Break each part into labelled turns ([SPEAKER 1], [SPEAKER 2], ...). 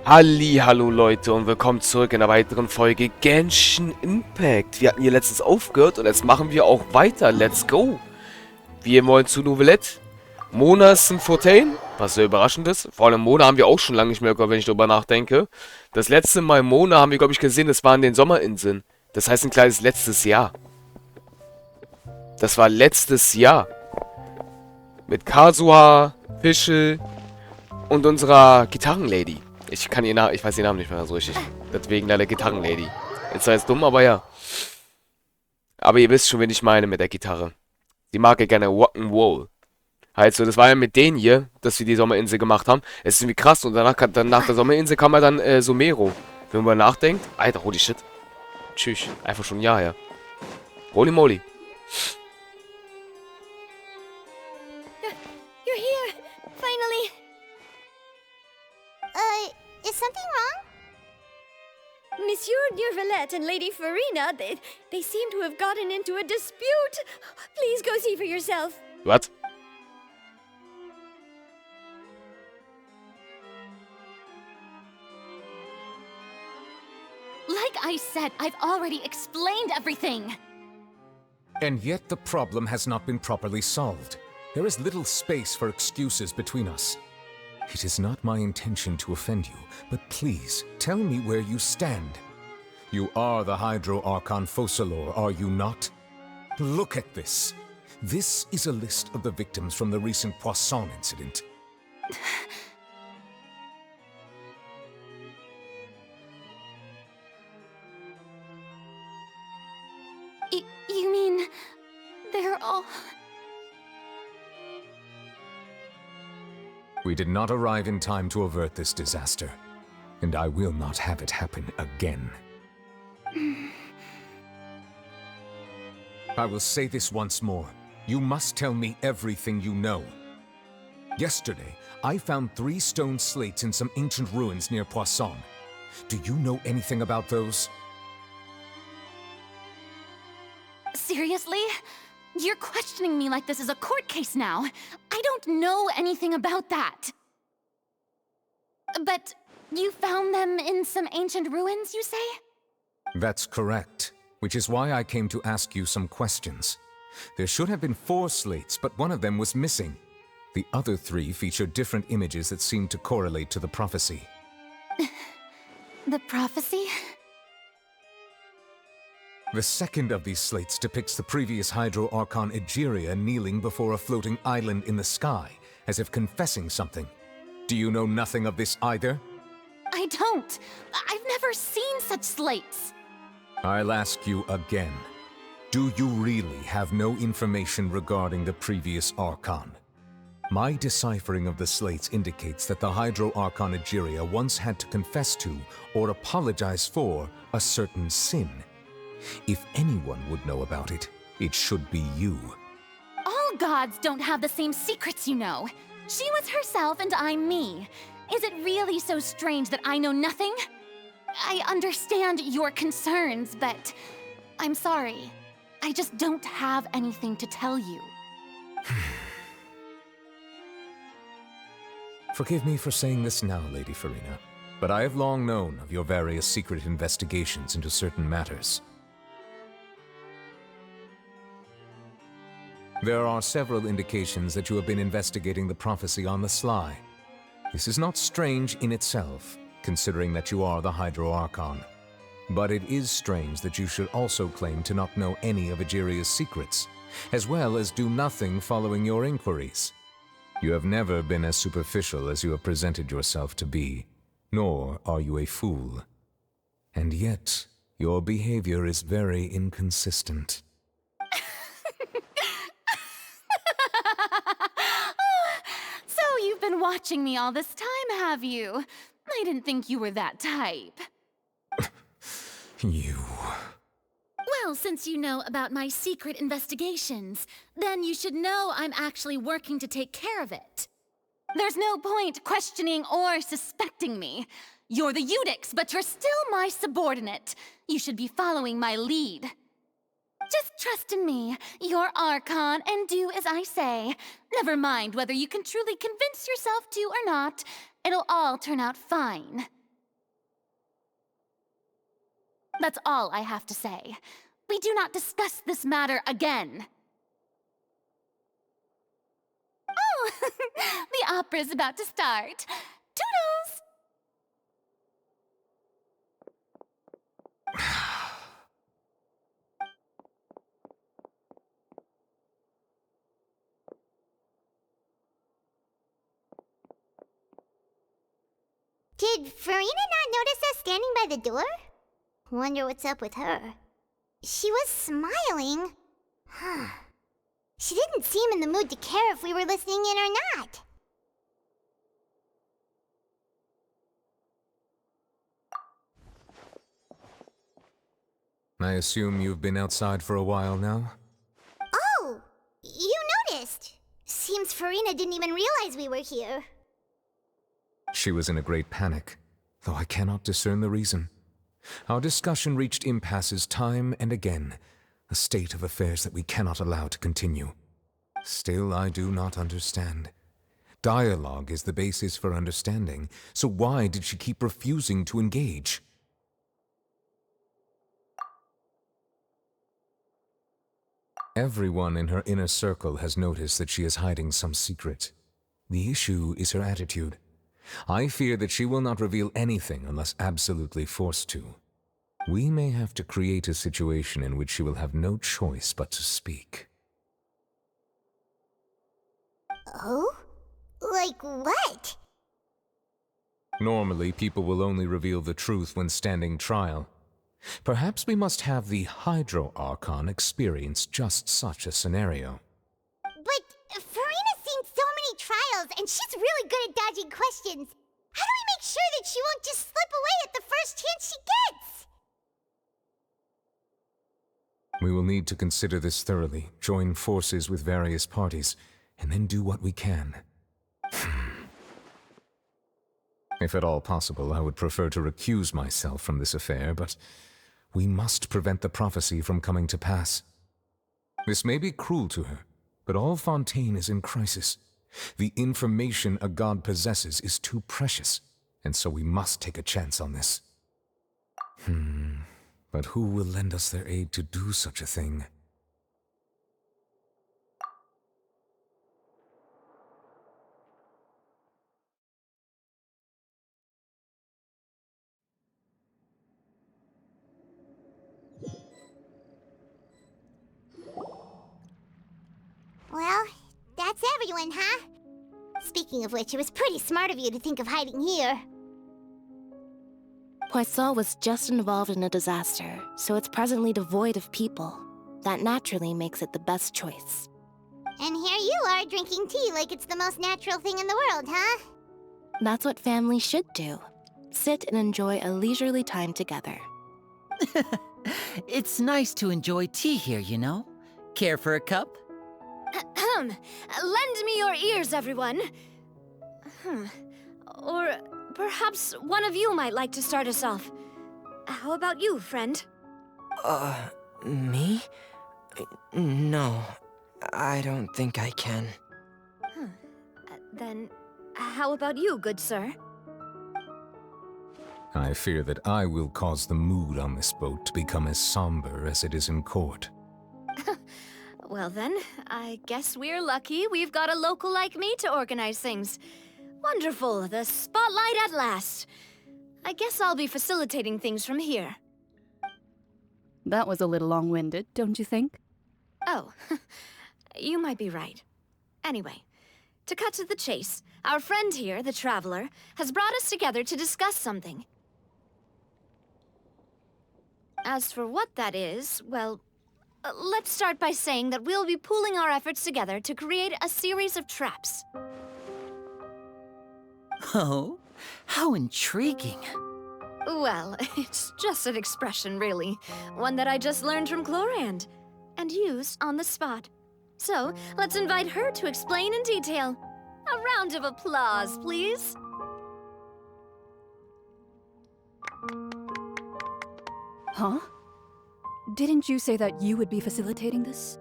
[SPEAKER 1] Hallo Leute und willkommen zurück in einer weiteren Folge Genshin Impact. Wir hatten hier letztens aufgehört und jetzt machen wir auch weiter. Let's go! Wir wollen zu Novelette. Mona ist ein Fontaine, was sehr überraschend ist. Vor allem Mona haben wir auch schon lange nicht mehr gehört, wenn ich darüber nachdenke. Das letzte Mal Mona haben wir, glaube ich, gesehen, das war in den Sommerinseln. Das heißt ein kleines letztes Jahr. Das war letztes Jahr. Mit Kazuha, Fischl und unserer Gitarrenlady. Ich weiß den Namen nicht mehr so richtig. Deswegen leider Gitarrenlady. Ist zwar jetzt dumm, aber ja. Aber ihr wisst schon, wen ich meine mit der Gitarre. Die mag ja gerne Rock'n'Roll. Also, das war ja mit denen hier, dass wir die Sommerinsel gemacht haben. Es ist irgendwie krass. Und dann nach der Sommerinsel kam ja dann Somero. Wenn man nachdenkt. Alter, holy shit. Tschüss. Einfach schon ein Jahr her. Holy moly.
[SPEAKER 2] You're here! Finally! Is something wrong? Monsieur Neuvillette and Lady Farina, they seem to have gotten into a dispute. Please go see for yourself.
[SPEAKER 1] What?
[SPEAKER 3] Like I said, I've already explained everything.
[SPEAKER 4] And yet the problem has not been properly solved. There is little space for excuses between us. It is not my intention to offend you, but please, tell me where you stand. You are the Hydro Archon Focalor, are you not? Look at this. This is a list of the victims from the recent Poisson incident.
[SPEAKER 3] You mean... they're all...
[SPEAKER 4] We did not arrive in time to avert this disaster, and I will not have it happen again. I will say this once more. You must tell me everything you know. Yesterday, I found 3 stone slates in some ancient ruins near Poisson. Do you know anything about those?
[SPEAKER 3] Seriously? You're questioning me like this is a court case now. I don't know anything about that. But you found them in some ancient ruins, you say?
[SPEAKER 4] That's correct, which is why I came to ask you some questions. There should have been 4 slates, but one of them was missing. The other 3 featured different images that seemed to correlate to the prophecy.
[SPEAKER 3] The prophecy?
[SPEAKER 4] The second of these slates depicts the previous Hydro Archon Egeria kneeling before a floating island in the sky, as if confessing something. Do you know nothing of this either?
[SPEAKER 3] I don't. I've never seen such slates.
[SPEAKER 4] I'll ask you again. Do you really have no information regarding the previous Archon? My deciphering of the slates indicates that the Hydro Archon Egeria once had to confess to, or apologize for, a certain sin. If anyone would know about it, it should be you.
[SPEAKER 3] All gods don't have the same secrets, you know. She was herself and I'm me. Is it really so strange that I know nothing? I understand your concerns, but I'm sorry. I just don't have anything to tell you.
[SPEAKER 4] Forgive me for saying this now, Lady Farina, but I have long known of your various secret investigations into certain matters. There are several indications that you have been investigating the prophecy on the sly. This is not strange in itself, considering that you are the Hydro Archon. But it is strange that you should also claim to not know any of Egeria's secrets, as well as do nothing following your inquiries. You have never been as superficial as you have presented yourself to be, nor are you a fool. And yet, your behavior is very inconsistent.
[SPEAKER 3] So you've been watching me all this time, have you? I didn't think you were that type.
[SPEAKER 4] You...
[SPEAKER 3] Well, since you know about my secret investigations, then you should know I'm actually working to take care of it. There's no point questioning or suspecting me. You're the Eudix, but you're still my subordinate. You should be following my lead. Just trust in me, your Archon, and do as I say. Never mind whether you can truly convince yourself to or not. It'll all turn out fine. That's all I have to say. We do not discuss this matter again. Oh, the opera's about to start. Toodles!
[SPEAKER 5] Did Farina not notice us standing by the door? Wonder what's up with her. She was smiling. Huh. She didn't seem in the mood to care if we were listening in or not.
[SPEAKER 4] I assume you've been outside for a while now?
[SPEAKER 5] Oh! You noticed! Seems Farina didn't even realize we were here.
[SPEAKER 4] She was in a great panic, though I cannot discern the reason. Our discussion reached impasses time and again, a state of affairs that we cannot allow to continue. Still, I do not understand. Dialogue is the basis for understanding, so why did she keep refusing to engage? Everyone in her inner circle has noticed that she is hiding some secret. The issue is her attitude. I fear that she will not reveal anything unless absolutely forced to. We may have to create a situation in which she will have no choice but to speak.
[SPEAKER 5] Oh? Like what?
[SPEAKER 4] Normally, people will only reveal the truth when standing trial. Perhaps we must have the Hydro Archon experience just such a scenario.
[SPEAKER 5] But Farina's seen so many trials, and she's really good at dodging questions. How do we make sure that she won't just slip away at the first chance she gets?
[SPEAKER 4] We will need to consider this thoroughly, join forces with various parties, and then do what we can. If at all possible, I would prefer to recuse myself from this affair, but we must prevent the prophecy from coming to pass. This may be cruel to her, but all Fontaine is in crisis. The information a god possesses is too precious, and so we must take a chance on this. But who will lend us their aid to do such a thing?
[SPEAKER 5] Well, that's everyone, huh? Speaking of which, it was pretty smart of you to think of hiding here.
[SPEAKER 6] Poisson was just involved in a disaster, so it's presently devoid of people. That naturally makes it the best choice.
[SPEAKER 5] And here you are drinking tea like it's the most natural thing in the world, huh?
[SPEAKER 6] That's what families should do. Sit and enjoy a leisurely time together.
[SPEAKER 7] It's nice to enjoy tea here, you know? Care for a cup?
[SPEAKER 2] Lend me your ears, everyone. Or perhaps one of you might like to start us off. How about you, friend?
[SPEAKER 8] Me? No, I don't think I can.
[SPEAKER 2] Then, how about you, good sir?
[SPEAKER 4] I fear that I will cause the mood on this boat to become as somber as it is in court.
[SPEAKER 2] Well then, I guess we're lucky we've got a local like me to organize things. Wonderful, the spotlight at last. I guess I'll be facilitating things from here.
[SPEAKER 9] That was a little long-winded, don't you think?
[SPEAKER 2] Oh, you might be right. Anyway, to cut to the chase, our friend here, the Traveler, has brought us together to discuss something. As for what that is, well, let's start by saying that we'll be pooling our efforts together to create a series of traps.
[SPEAKER 7] Oh, how intriguing.
[SPEAKER 2] Well, it's just an expression, really. One that I just learned from Chlorand, and used on the spot. So, let's invite her to explain in detail. A round of applause, please.
[SPEAKER 9] Huh? Didn't you say that you would be facilitating this?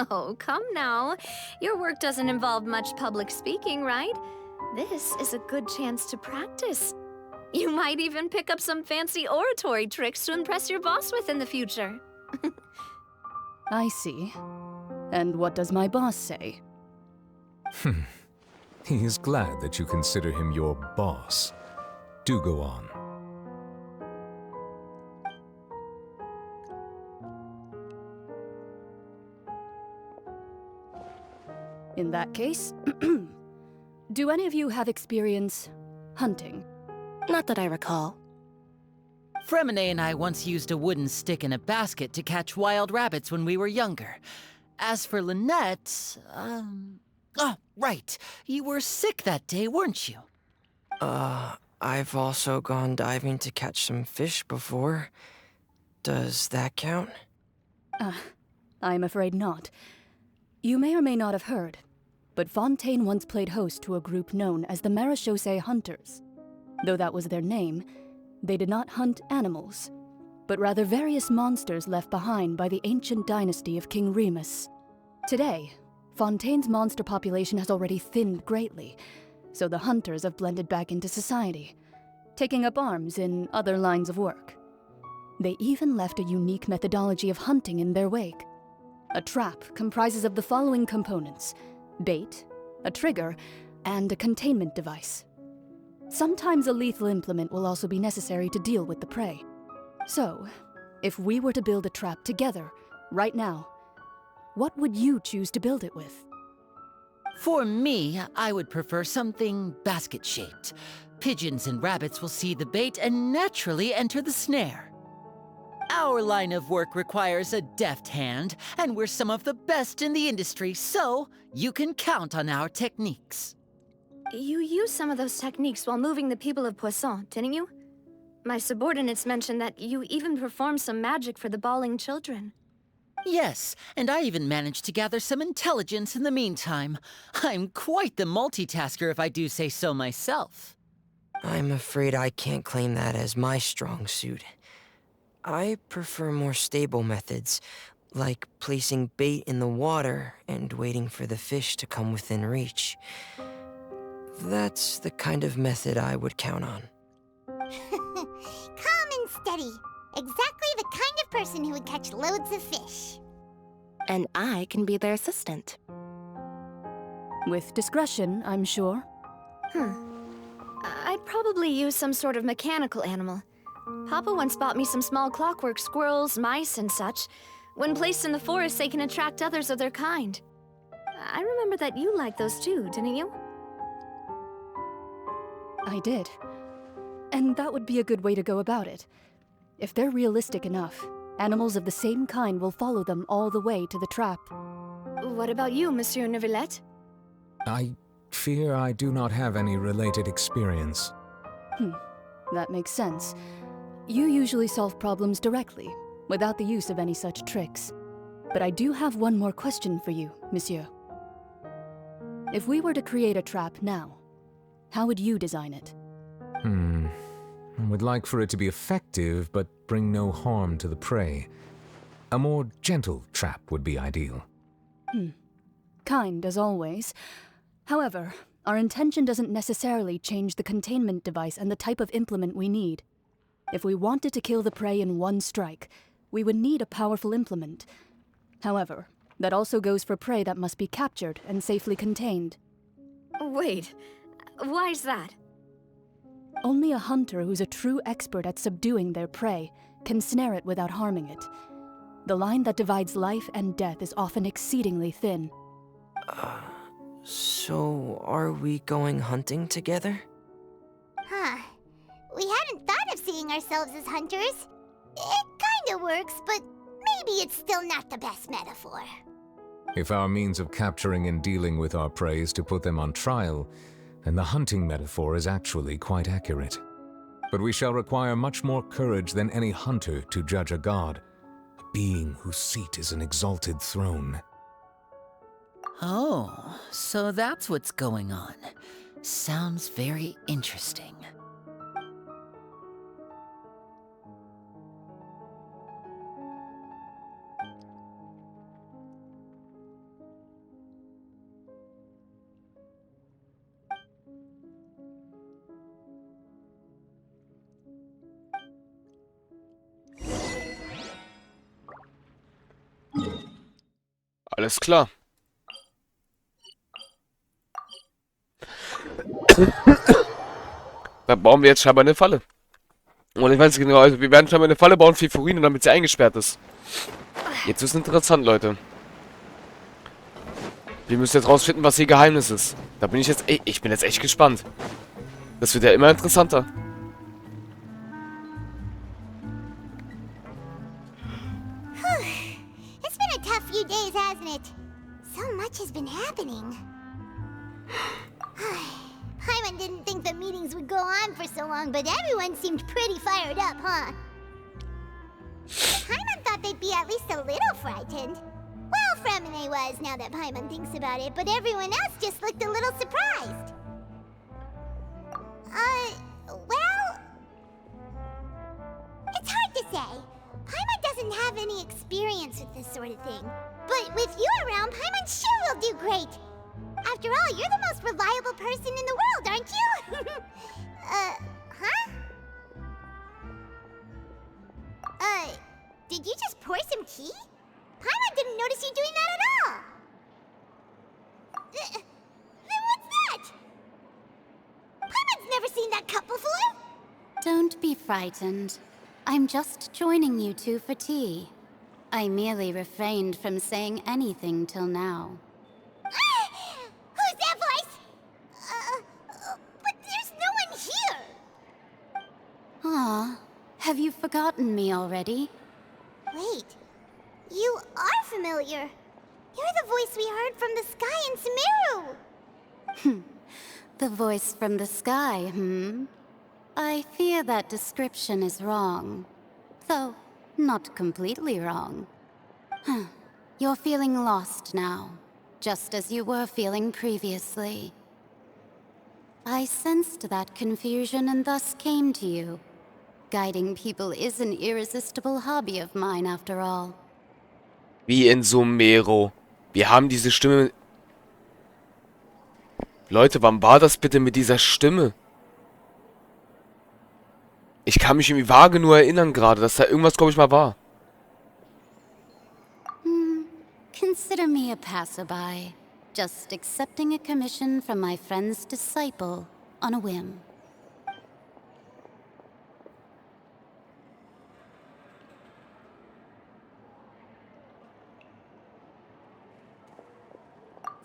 [SPEAKER 2] Oh, come now. Your work doesn't involve much public speaking, right? This is a good chance to practice. You might even pick up some fancy oratory tricks to impress your boss with in the future.
[SPEAKER 9] I see. And what does my boss say?
[SPEAKER 4] He is glad that you consider him your boss. Do go on.
[SPEAKER 9] In that case, do any of you have experience hunting?
[SPEAKER 6] Not that I recall.
[SPEAKER 7] Fremine and I once used a wooden stick in a basket to catch wild rabbits when we were younger. As for Lynette, oh, right. You were sick that day, weren't you?
[SPEAKER 8] I've also gone diving to catch some fish before. Does that count?
[SPEAKER 9] I'm afraid not. You may or may not have heard, but Fontaine once played host to a group known as the Marechaussee Hunters. Though that was their name, they did not hunt animals, but rather various monsters left behind by the ancient dynasty of King Remus. Today, Fontaine's monster population has already thinned greatly, so the hunters have blended back into society, taking up arms in other lines of work. They even left a unique methodology of hunting in their wake. A trap comprises of the following components: bait, a trigger, and a containment device. Sometimes a lethal implement will also be necessary to deal with the prey. So, if we were to build a trap together, right now, what would you choose to build it with?
[SPEAKER 7] For me, I would prefer something basket-shaped. Pigeons and rabbits will see the bait and naturally enter the snare. Our line of work requires a deft hand, and we're some of the best in the industry, so you can count on our techniques.
[SPEAKER 2] You used some of those techniques while moving the people of Poisson, didn't you? My subordinates mentioned that you even performed some magic for the bawling children.
[SPEAKER 7] Yes, and I even managed to gather some intelligence in the meantime. I'm quite the multitasker if I do say so myself.
[SPEAKER 8] I'm afraid I can't claim that as my strong suit. I prefer more stable methods, like placing bait in the water and waiting for the fish to come within reach. That's the kind of method I would count on.
[SPEAKER 5] Calm and steady. Exactly the kind of person who would catch loads of fish.
[SPEAKER 6] And I can be their assistant.
[SPEAKER 9] With discretion, I'm sure.
[SPEAKER 2] I'd probably use some sort of mechanical animal. Papa once bought me some small clockwork squirrels, mice, and such. When placed in the forest, they can attract others of their kind. I remember that you liked those too, didn't you?
[SPEAKER 9] I did. And that would be a good way to go about it. If they're realistic enough, animals of the same kind will follow them all the way to the trap.
[SPEAKER 2] What about you, Monsieur Neuvillette?
[SPEAKER 4] I fear I do not have any related experience.
[SPEAKER 9] That makes sense. You usually solve problems directly, without the use of any such tricks. But I do have one more question for you, Monsieur. If we were to create a trap now, how would you design it?
[SPEAKER 4] I would like for it to be effective, but bring no harm to the prey. A more gentle trap would be ideal.
[SPEAKER 9] Kind, as always. However, our intention doesn't necessarily change the containment device and the type of implement we need. If we wanted to kill the prey in one strike, we would need a powerful implement. However, that also goes for prey that must be captured and safely contained.
[SPEAKER 2] Wait, why's that?
[SPEAKER 9] Only a hunter who's a true expert at subduing their prey can snare it without harming it. The line that divides life and death is often exceedingly thin.
[SPEAKER 8] So are we going hunting together?
[SPEAKER 5] We hadn't thought of seeing ourselves as hunters. It kinda works, but maybe it's still not the best metaphor.
[SPEAKER 4] If our means of capturing and dealing with our prey is to put them on trial, then the hunting metaphor is actually quite accurate. But we shall require much more courage than any hunter to judge a god, a being whose seat is an exalted throne.
[SPEAKER 7] Oh, so that's what's going on. Sounds very interesting.
[SPEAKER 1] Alles klar. Da bauen wir jetzt scheinbar eine Falle. Und ich weiß nicht genau, also wir werden scheinbar eine Falle bauen für Furine, damit sie eingesperrt ist. Jetzt ist es interessant, Leute. Wir müssen jetzt rausfinden, was ihr Geheimnis ist. Da bin ich jetzt, ich bin jetzt echt gespannt. Das wird ja immer interessanter.
[SPEAKER 5] It's been a tough few days, hasn't it? So much has been happening. Paimon didn't think the meetings would go on for so long, but everyone seemed pretty fired up, huh? Paimon thought they'd be at least a little frightened. Well, Fremine was, now that Paimon thinks about it, but everyone else just looked a little surprised. Well... It's hard to say. Paimon doesn't have any experience with this sort of thing. But with you around, Paimon sure will do great. After all, you're the most reliable person in the world, aren't you? Huh? Did you just pour some tea? Paimon didn't notice you doing that at all. Then what's that? Paimon's never seen that cup before.
[SPEAKER 3] Don't be frightened. I'm just joining you two for tea. I merely refrained from saying anything till now.
[SPEAKER 5] Who's that voice? But there's no one here.
[SPEAKER 3] Ah, have you forgotten me already?
[SPEAKER 5] Wait, you are familiar. You're the voice we heard from the sky in Sumeru.
[SPEAKER 3] The voice from the sky, I fear that description is wrong. Though, not completely wrong. You're feeling lost now, just as you were feeling previously. I sensed that confusion and thus came to you. Guiding people is an irresistible hobby of mine, after all.
[SPEAKER 1] Wie in Sumeru. Wir haben diese Stimme... Leute, wann war das bitte mit dieser Stimme? Ich kann mich irgendwie vage nur erinnern gerade, dass da irgendwas, glaube ich, mal war.
[SPEAKER 3] Consider me a passerby, just accepting a commission from my friend's disciple on a whim.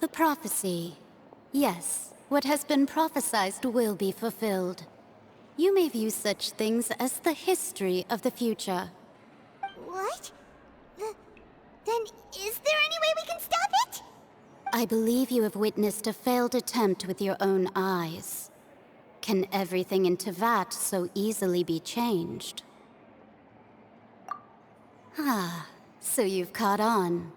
[SPEAKER 3] The prophecy. Yes, what has been prophesied will be fulfilled. You may view such things as the history of the future.
[SPEAKER 5] What? Then is there any way we can stop it?
[SPEAKER 3] I believe you have witnessed a failed attempt with your own eyes. Can everything in Tevat so easily be changed? Ah, so you've caught on.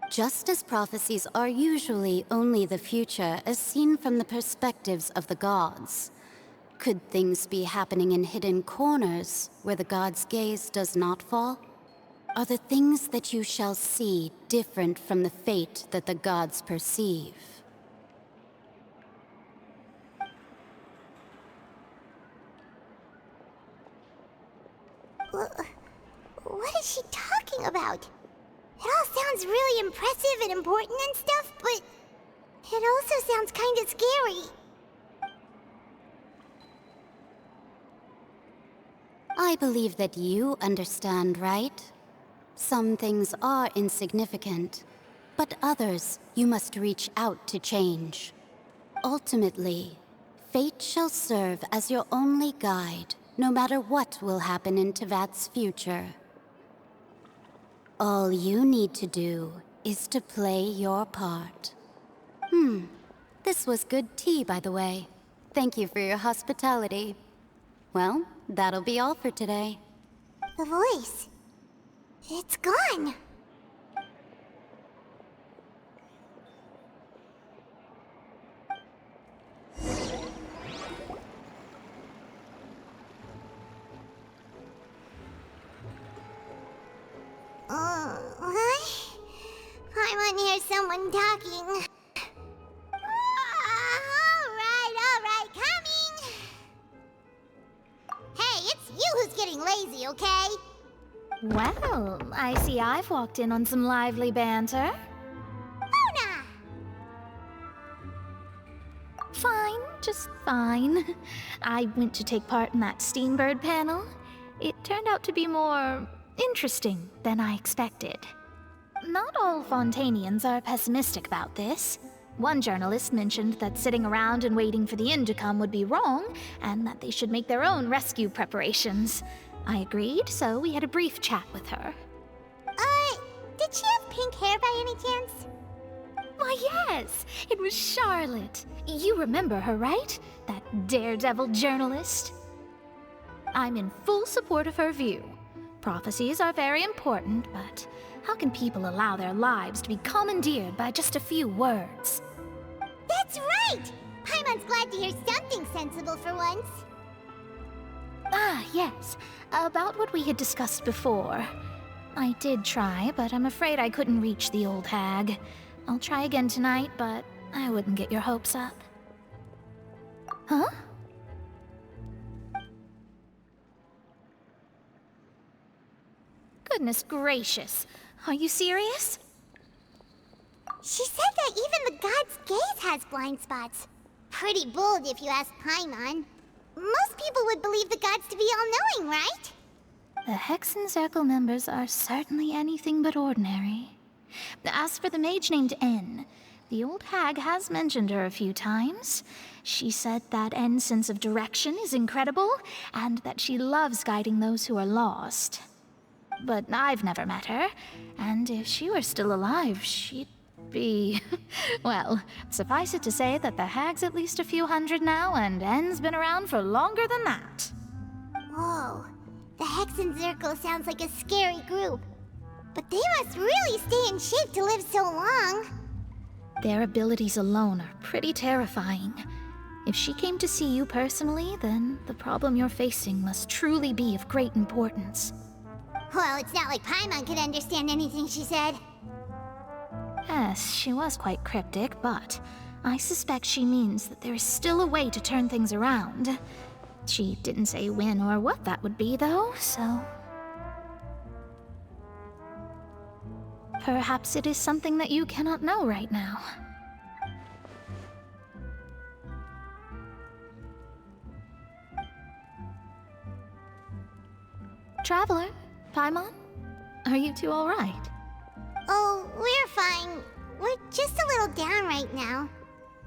[SPEAKER 3] Just as prophecies are usually only the future as seen from the perspectives of the gods, could things be happening in hidden corners where the gods' gaze does not fall? Are the things that you shall see different from the fate that the gods perceive?
[SPEAKER 5] What is she talking about? It all sounds really impressive and important and stuff, but it also sounds kind of scary.
[SPEAKER 3] I believe that you understand, right? Some things are insignificant, but others you must reach out to change. Ultimately, fate shall serve as your only guide, no matter what will happen in Tevat's future. All you need to do is to play your part. This was good tea, by the way. Thank you for your hospitality. Well, that'll be all for today.
[SPEAKER 5] The voice. It's gone. I hear someone talking. All right, coming. Hey, it's you who's getting lazy, okay?
[SPEAKER 2] Well, I see I've walked in on some lively banter.
[SPEAKER 3] just fine. I went to take part in that Steambird panel. It turned out to be more interesting than I expected. Not all Fontainians are pessimistic about this. One journalist mentioned that sitting around and waiting for the end to come would be wrong, and that they should make their own rescue preparations. I agreed, so we had a brief chat with her.
[SPEAKER 5] Did she have pink hair by any chance?
[SPEAKER 3] Why, yes! It was Charlotte. You remember her, right? That daredevil journalist? I'm in full support of her view. Prophecies are very important, but how can people allow their lives to be commandeered by just a few words?
[SPEAKER 5] That's right! Paimon's glad to hear something sensible for once.
[SPEAKER 3] Ah, yes. About what we had discussed before. I did try, but I'm afraid I couldn't reach the old hag. I'll try again tonight, but I wouldn't get your hopes up. Huh? Goodness gracious. Are you serious?
[SPEAKER 5] She said that even the god's gaze has blind spots. Pretty bold if you ask Paimon. Most people would believe the gods to be all-knowing, right?
[SPEAKER 3] The Hexen Circle members are certainly anything but ordinary. As for the mage named N, the old hag has mentioned her a few times. She said that N's sense of direction is incredible, and that she loves guiding those who are lost. But I've never met her, and if she were still alive, she'd be... well, suffice it to say that the hag's at least a few hundred now, and N's been around for longer than that.
[SPEAKER 5] Whoa. The Hexen Circle sounds like a scary group. But they must really stay in shape to live so long.
[SPEAKER 3] Their abilities alone are pretty terrifying. If she came to see you personally, then the problem you're facing must truly be of great importance.
[SPEAKER 5] Well, it's not like Paimon could understand anything she said.
[SPEAKER 3] Yes, she was quite cryptic, but I suspect she means that there is still a way to turn things around. She didn't say when or what that would be, though, so... perhaps it is something that you cannot know right now. Traveler, Paimon, are you two all right?
[SPEAKER 5] Oh, we're fine. We're just a little down right now.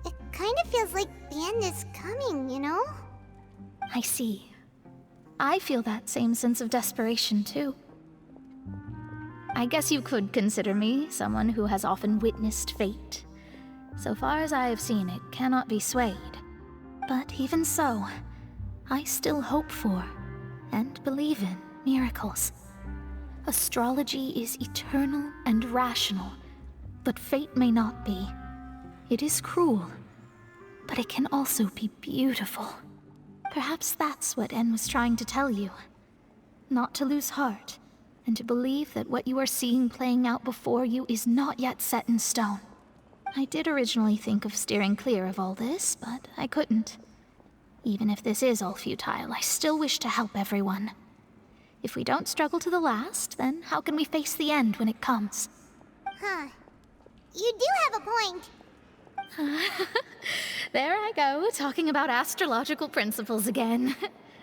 [SPEAKER 5] It kind of feels like the end is coming, you know?
[SPEAKER 3] I see. I feel that same sense of desperation, too. I guess you could consider me someone who has often witnessed fate. So far as I have seen, it cannot be swayed. But even so, I still hope for, and believe in, miracles. Astrology is eternal and rational, but fate may not be. It is cruel, but it can also be beautiful. Perhaps that's what N was trying to tell you. Not to lose heart, and to believe that what you are seeing playing out before you is not yet set in stone. I did originally think of steering clear of all this, but I couldn't. Even if this is all futile, I still wish to help everyone. If we don't struggle to the last, then how can we face the end when it comes?
[SPEAKER 5] Huh. You do have a point.
[SPEAKER 3] There I go, talking about astrological principles again.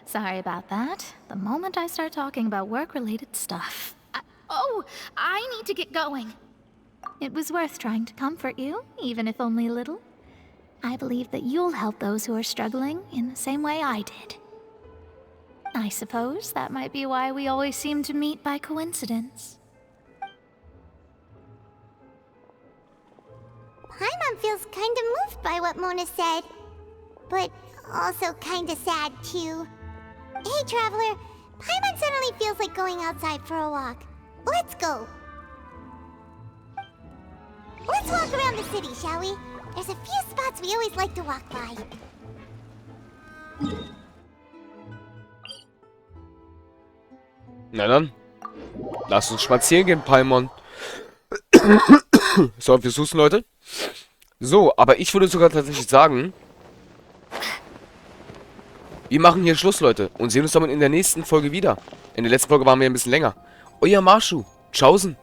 [SPEAKER 3] Sorry about that. The moment I start talking about work-related stuff... I need to get going. It was worth trying to comfort you, even if only a little. I believe that you'll help those who are struggling in the same way I did. I suppose that might be why we always seem to meet by coincidence.
[SPEAKER 5] Paimon feels kind of moved by what Mona said. But also kind of sad, too. Hey, Traveler. Paimon suddenly feels like going outside for a walk. Let's go. Let's walk around the city, shall we? There's a few spots we always like to walk by.
[SPEAKER 1] Na dann, lass uns spazieren gehen, Paimon. So, wir suchen, Leute. So, aber ich würde sogar tatsächlich sagen, wir machen hier Schluss, Leute. Und sehen uns dann in der nächsten Folge wieder. In der letzten Folge waren wir ein bisschen länger. Euer Marschu. Tschaußen.